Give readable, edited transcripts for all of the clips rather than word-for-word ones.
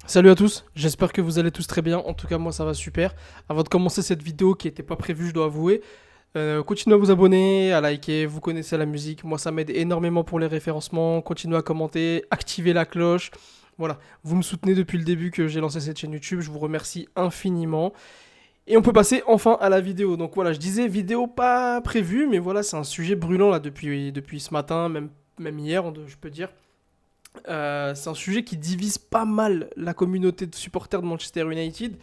Salut à tous, j'espère que vous allez tous très bien. En tout cas, moi ça va super. Avant de commencer cette vidéo qui n'était pas prévue, je dois avouer, continuez à vous abonner, à liker, vous connaissez la musique. Moi ça m'aide énormément pour les référencements. Continuez à commenter, activez la cloche. Voilà, vous me soutenez depuis le début que j'ai lancé cette chaîne YouTube. Je vous remercie infiniment. Et on peut passer enfin à la vidéo. Donc voilà, je disais vidéo pas prévue, mais voilà, c'est un sujet brûlant là depuis ce matin, même hier, je peux dire. C'est un sujet qui divise pas mal la communauté de supporters de Manchester United.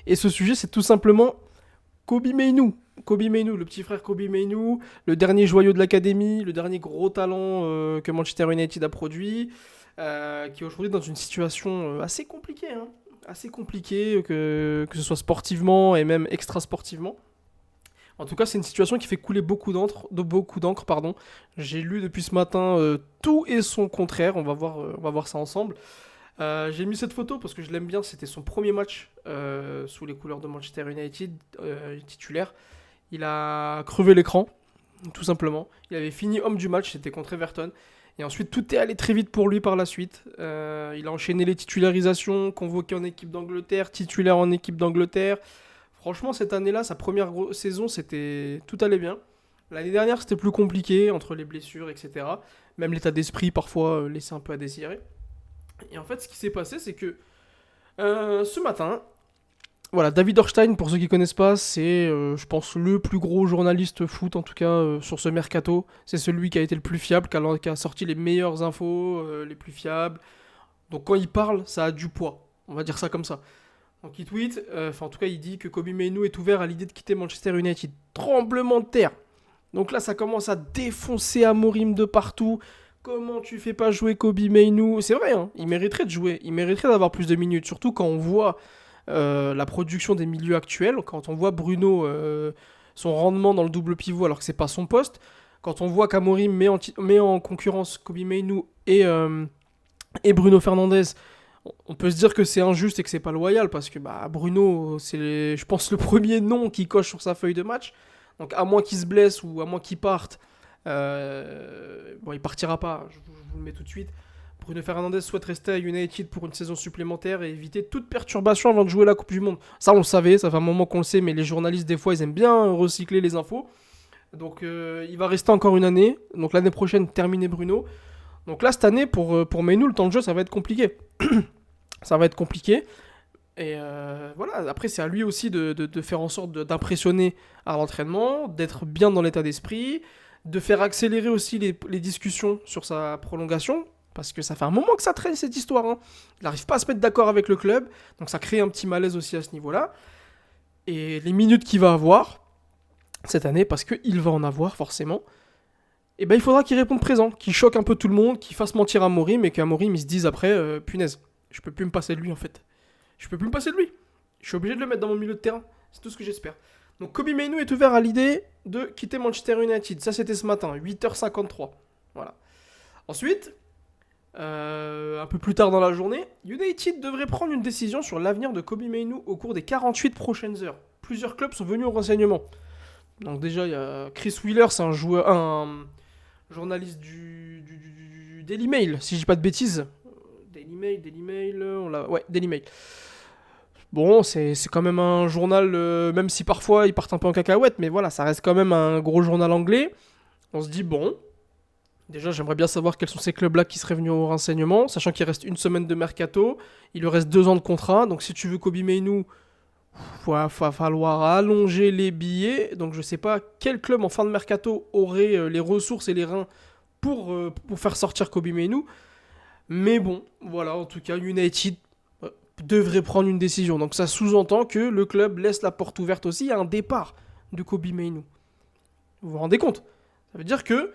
Et ce sujet, c'est tout simplement Kobe Mainoo. Kobe Mainoo, le petit frère Kobe Mainoo, le dernier joyau de l'académie, le dernier gros talent que Manchester United a produit, qui est aujourd'hui dans une situation assez compliquée. Hein. Assez compliquée, que ce soit sportivement et même extra-sportivement. En tout cas, c'est une situation qui fait couler beaucoup d'encre, pardon. J'ai lu depuis ce matin tout et son contraire. On va voir ça ensemble. J'ai mis cette photo parce que je l'aime bien. C'était son premier match sous les couleurs de Manchester United, titulaire. Il a crevé l'écran, tout simplement. Il avait fini homme du match, c'était contre Everton. Et ensuite, tout est allé très vite pour lui par la suite. Il a enchaîné les titularisations, convoqué en équipe d'Angleterre, titulaire en équipe d'Angleterre. Franchement, cette année-là, sa première saison, tout allait bien. L'année dernière, c'était plus compliqué entre les blessures, etc. Même l'état d'esprit, parfois, laissait un peu à désirer. Et en fait, ce qui s'est passé, c'est que ce matin, voilà, David Orstein, pour ceux qui ne connaissent pas, c'est, je pense, le plus gros journaliste foot, en tout cas, sur ce mercato. C'est celui qui a été le plus fiable, qui a sorti les meilleures infos, les plus fiables. Donc quand il parle, ça a du poids. On va dire ça comme ça. Donc il tweet, en tout cas il dit que Kobe Mainoo est ouvert à l'idée de quitter Manchester United. Tremblement de terre. Donc là ça commence à défoncer Amorim de partout. Comment tu fais pas jouer Kobe Mainoo? C'est vrai, hein, il mériterait de jouer. Il mériterait d'avoir plus de minutes. Surtout quand on voit la production des milieux actuels. Quand on voit Bruno, son rendement dans le double pivot alors que c'est pas son poste. Quand on voit qu'Amorim met en concurrence Kobe Mainoo et Bruno Fernandes, on peut se dire que c'est injuste et que c'est pas loyal parce que bah, Bruno, c'est, je pense, le premier nom qui coche sur sa feuille de match. Donc à moins qu'il se blesse ou à moins qu'il parte, bon, il partira pas, je vous le mets tout de suite. Bruno Fernandes souhaite rester à United pour une saison supplémentaire et éviter toute perturbation avant de jouer la Coupe du Monde. Ça, on le savait, ça fait un moment qu'on le sait, mais les journalistes, des fois, ils aiment bien recycler les infos. Donc il va rester encore une année. Donc l'année prochaine, terminer Bruno. Donc là, cette année, pour Mainoo, le temps de jeu, ça va être compliqué. Ça va être compliqué. Et voilà, après, c'est à lui aussi de faire en sorte d'impressionner à l'entraînement, d'être bien dans l'état d'esprit, de faire accélérer aussi les discussions sur sa prolongation. Parce que ça fait un moment que ça traîne cette histoire. Hein. Il n'arrive pas à se mettre d'accord avec le club. Donc ça crée un petit malaise aussi à ce niveau-là. Et les minutes qu'il va avoir cette année, parce qu'il va en avoir forcément, et ben il faudra qu'il réponde présent, qu'il choque un peu tout le monde, qu'il fasse mentir à Amorim et qu'Amorim il se dise après, punaise, je peux plus me passer de lui en fait. Je peux plus me passer de lui. Je suis obligé de le mettre dans mon milieu de terrain. C'est tout ce que j'espère. Donc Kobe Mainoo est ouvert à l'idée de quitter Manchester United. Ça c'était ce matin, 8h53. Voilà. Ensuite, un peu plus tard dans la journée, United devrait prendre une décision sur l'avenir de Kobe Mainoo au cours des 48 prochaines heures. Plusieurs clubs sont venus au renseignement. Donc déjà, il y a Chris Wheeler, c'est un journaliste du Daily Mail, si je dis pas de bêtises. Daily Mail, ouais, Daily Mail. Bon, c'est quand même un journal, même si parfois ils partent un peu en cacahuète, mais voilà, ça reste quand même un gros journal anglais. On se dit, bon, déjà j'aimerais bien savoir quels sont ces clubs-là qui seraient venus au renseignement, sachant qu'il reste une semaine de mercato, il lui reste 2 ans de contrat, donc si tu veux Kobe Mainoo, va falloir allonger les billets. Donc je sais pas quel club en fin de mercato aurait les ressources et les reins pour faire sortir Kobe Mainoo. Mais bon, voilà, en tout cas, United devrait prendre une décision. Donc ça sous-entend que le club laisse la porte ouverte aussi à un départ de Kobe Mainoo. Vous vous rendez compte? Ça veut dire que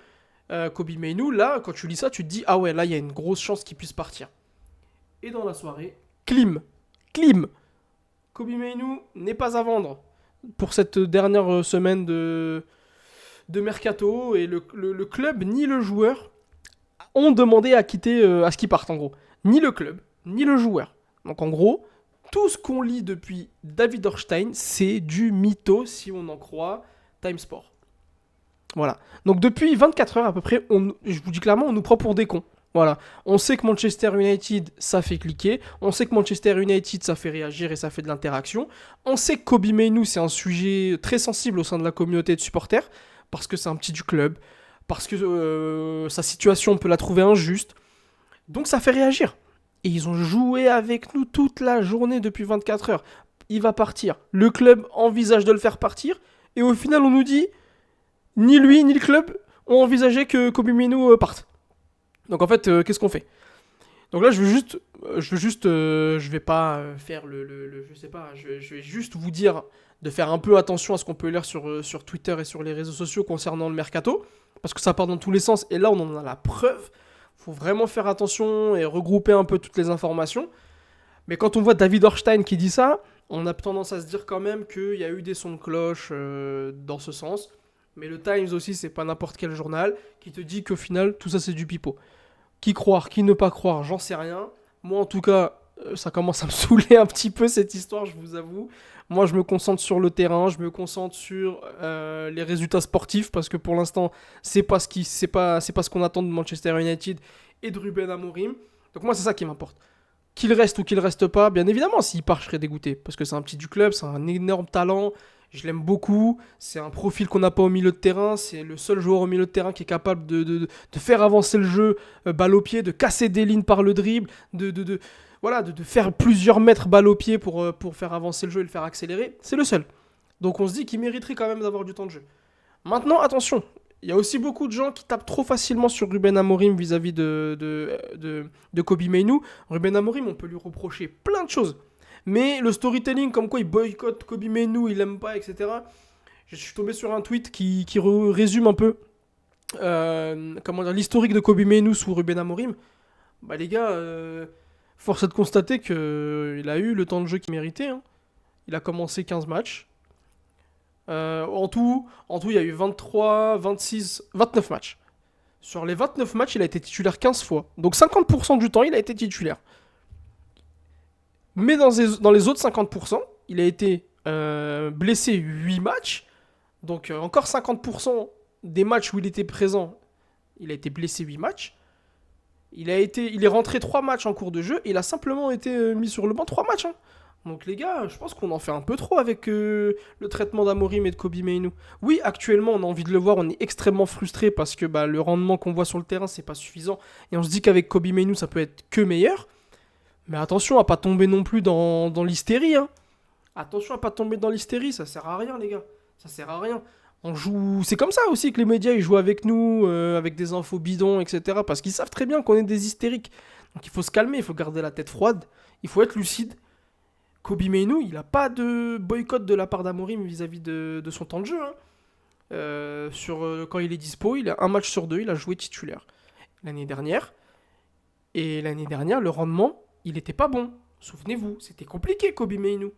Kobe Mainoo, là, quand tu lis ça, tu te dis, ah ouais, là, il y a une grosse chance qu'il puisse partir. Et dans la soirée, Klim, Kobe Mainoo n'est pas à vendre pour cette dernière semaine de mercato et le club ni le joueur ont demandé à quitter, à ce qu'ils partent en gros. Ni le club, ni le joueur. Donc en gros, tout ce qu'on lit depuis David Orstein, c'est du mytho si on en croit Time Sport. Voilà. Donc depuis 24 heures à peu près, je vous dis clairement, on nous prend pour des cons. Voilà. On sait que Manchester United, ça fait cliquer. On sait que Manchester United, ça fait réagir et ça fait de l'interaction. On sait que Kobe Mainoo, c'est un sujet très sensible au sein de la communauté de supporters, parce que c'est un petit du club, parce que sa situation, on peut la trouver injuste. Donc ça fait réagir. Et ils ont joué avec nous toute la journée depuis 24 heures. Il va partir. Le club envisage de le faire partir. Et au final, on nous dit, ni lui, ni le club ont envisagé que Kobe Mainoo parte. Donc en fait, qu'est-ce qu'on fait? Donc là, je vais pas faire je sais pas, je vais juste vous dire de faire un peu attention à ce qu'on peut lire sur Twitter et sur les réseaux sociaux concernant le mercato, parce que ça part dans tous les sens, et là on en a la preuve. Faut vraiment faire attention et regrouper un peu toutes les informations. Mais quand on voit David Ornstein qui dit ça, on a tendance à se dire quand même qu'il y a eu des sons de cloche dans ce sens. Mais le Times aussi, c'est pas n'importe quel journal qui te dit qu'au final, tout ça c'est du pipeau. Qui croire, qui ne pas croire, j'en sais rien. Moi, en tout cas, ça commence à me saouler un petit peu cette histoire, je vous avoue. Moi, je me concentre sur le terrain, je me concentre sur les résultats sportifs parce que pour l'instant, c'est pas ce qu'on attend de Manchester United et de Ruben Amorim. Donc moi, c'est ça qui m'importe. Qu'il reste ou qu'il reste pas, bien évidemment, s'il part, je serais dégoûté parce que c'est un petit du club, c'est un énorme talent. Je l'aime beaucoup. C'est un profil qu'on n'a pas au milieu de terrain. C'est le seul joueur au milieu de terrain qui est capable de faire avancer le jeu balle au pied, de casser des lignes par le dribble, voilà, de faire plusieurs mètres balle au pied pour faire avancer le jeu et le faire accélérer. C'est le seul. Donc on se dit qu'il mériterait quand même d'avoir du temps de jeu. Maintenant, attention. Il y a aussi beaucoup de gens qui tapent trop facilement sur Ruben Amorim vis-à-vis de Kobe Mainoo. Ruben Amorim, on peut lui reprocher plein de choses. Mais le storytelling, comme quoi il boycotte Kobe Mainoo, il aime pas, etc. Je suis tombé sur un tweet qui résume un peu l'historique de Kobe Mainoo sous Ruben Amorim. Bah les gars, force est de constater qu'il a eu le temps de jeu qu'il méritait. Hein. Il a commencé 15 matchs. En tout, il y a eu 23, 26, 29 matchs. Sur les 29 matchs, il a été titulaire 15 fois. Donc 50% du temps, il a été titulaire. Mais dans les autres 50%, il a été blessé 8 matchs. Donc encore 50% des matchs où il était présent, il a été blessé 8 matchs. Il est rentré 3 matchs en cours de jeu et il a simplement été mis sur le banc 3 matchs. Hein. Donc les gars, je pense qu'on en fait un peu trop avec le traitement d'Amorim et de Kobe Mainoo. Oui, actuellement, on a envie de le voir, on est extrêmement frustré parce que le rendement qu'on voit sur le terrain, c'est pas suffisant. Et on se dit qu'avec Kobe Mainoo, ça peut être que meilleur. Mais attention à pas tomber non plus dans l'hystérie. Hein. Attention à pas tomber dans l'hystérie, ça sert à rien les gars. Ça sert à rien. On joue, c'est comme ça aussi que les médias ils jouent avec nous, avec des infos bidons, etc. Parce qu'ils savent très bien qu'on est des hystériques. Donc il faut se calmer, il faut garder la tête froide, il faut être lucide. Kobe Mainoo, il n'a pas de boycott de la part d'Amorim vis-à-vis de son temps de jeu. Hein. Quand il est dispo, il a un match sur 2, il a joué titulaire l'année dernière. Et l'année dernière, le rendement, il n'était pas bon. Souvenez-vous, c'était compliqué Kobe Mainoo,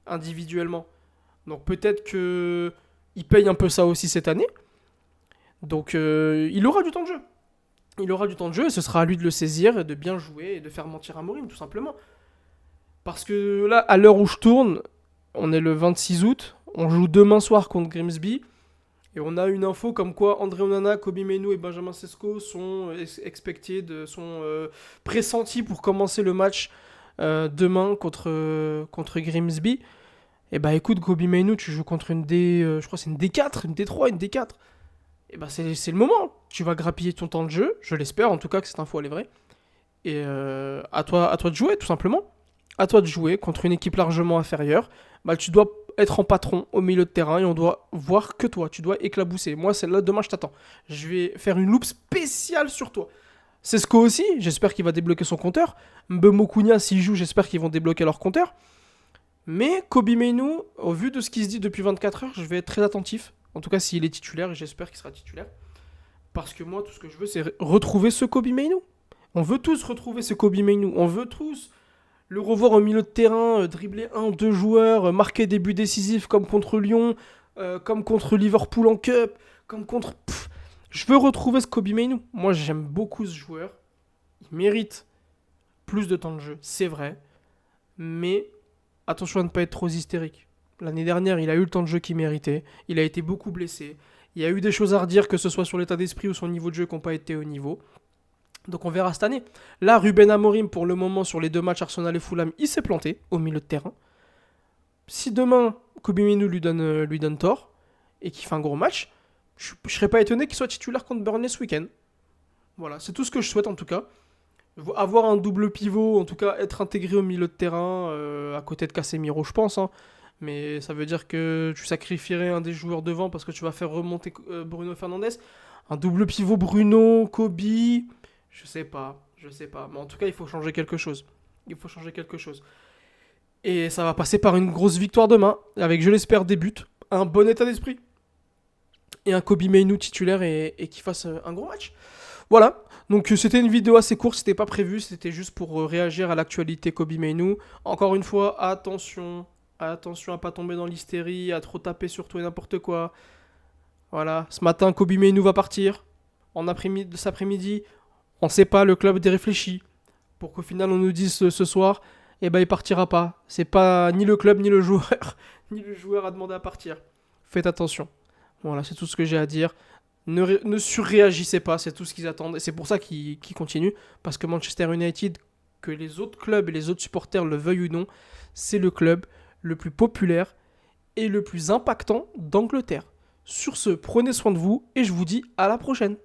individuellement. Donc peut-être qu'il paye un peu ça aussi cette année. Donc il aura du temps de jeu. Il aura du temps de jeu et ce sera à lui de le saisir, et de bien jouer et de faire mentir Amorim, tout simplement. Parce que là, à l'heure où je tourne, on est le 26 août, on joue demain soir contre Grimsby. Et on a une info comme quoi André Onana, Kobe Mainoo et Benjamin Sesko sont pressentis pour commencer le match demain contre Grimsby. Et bah écoute, Kobe Mainoo, tu joues contre je crois que c'est une D4, une D3, une D4. Et bah c'est le moment. Tu vas grappiller ton temps de jeu, je l'espère en tout cas que cette info elle est vraie. Et à toi de jouer tout simplement. À toi de jouer contre une équipe largement inférieure. Bah tu dois être en patron au milieu de terrain et on doit voir que toi. Tu dois éclabousser. Moi, celle-là, demain, je t'attends. Je vais faire une loupe spéciale sur toi. Sesko aussi, j'espère qu'il va débloquer son compteur. Mbeumo Kounia, s'il joue, j'espère qu'ils vont débloquer leur compteur. Mais Kobe Mainoo, au vu de ce qui se dit depuis 24 heures, je vais être très attentif. En tout cas, s'il est titulaire, et j'espère qu'il sera titulaire. Parce que moi, tout ce que je veux, c'est retrouver ce Kobe Mainoo. On veut tous retrouver ce Kobe Mainoo. On veut tous le revoir au milieu de terrain, dribbler 1-2 joueurs, marquer des buts décisifs comme contre Lyon, comme contre Liverpool en Cup, comme contre... Je veux retrouver ce Kobe Mainoo. Moi, j'aime beaucoup ce joueur. Il mérite plus de temps de jeu, c'est vrai. Mais attention à ne pas être trop hystérique. L'année dernière, il a eu le temps de jeu qu'il méritait. Il a été beaucoup blessé. Il y a eu des choses à redire, que ce soit sur l'état d'esprit ou son niveau de jeu qui n'ont pas été au niveau. Donc on verra cette année. Là, Ruben Amorim, pour le moment, sur les 2 matchs Arsenal et Fulham, il s'est planté au milieu de terrain. Si demain, Kobe Minu lui donne tort et qu'il fait un gros match, je serais pas étonné qu'il soit titulaire contre Burnley ce week-end. Voilà, c'est tout ce que je souhaite en tout cas. Avoir un double pivot, en tout cas être intégré au milieu de terrain, à côté de Casemiro, je pense. Hein. Mais ça veut dire que tu sacrifierais un des joueurs devant parce que tu vas faire remonter Bruno Fernandes. Un double pivot Bruno, Kobe, je sais pas, je sais pas. Mais en tout cas, il faut changer quelque chose. Il faut changer quelque chose. Et ça va passer par une grosse victoire demain, avec, je l'espère, des buts, un bon état d'esprit et un Kobe Mainu titulaire et qui fasse un gros match. Voilà, donc c'était une vidéo assez courte, c'était pas prévu, c'était juste pour réagir à l'actualité Kobe Mainu. Encore une fois, attention à pas tomber dans l'hystérie, à trop taper sur tout et n'importe quoi. Voilà, ce matin Kobe Mainu va partir, en après-midi, cet après-midi, on sait pas, le club déréfléchit, pour qu'au final on nous dise ce soir, eh ben il partira pas. C'est pas ni le club ni le joueur, ni le joueur a demandé à partir. Faites attention. Voilà, c'est tout ce que j'ai à dire. Ne surréagissez pas, c'est tout ce qu'ils attendent. Et c'est pour ça qu'ils continuent. Parce que Manchester United, que les autres clubs et les autres supporters le veuillent ou non, c'est le club le plus populaire et le plus impactant d'Angleterre. Sur ce, prenez soin de vous et je vous dis à la prochaine.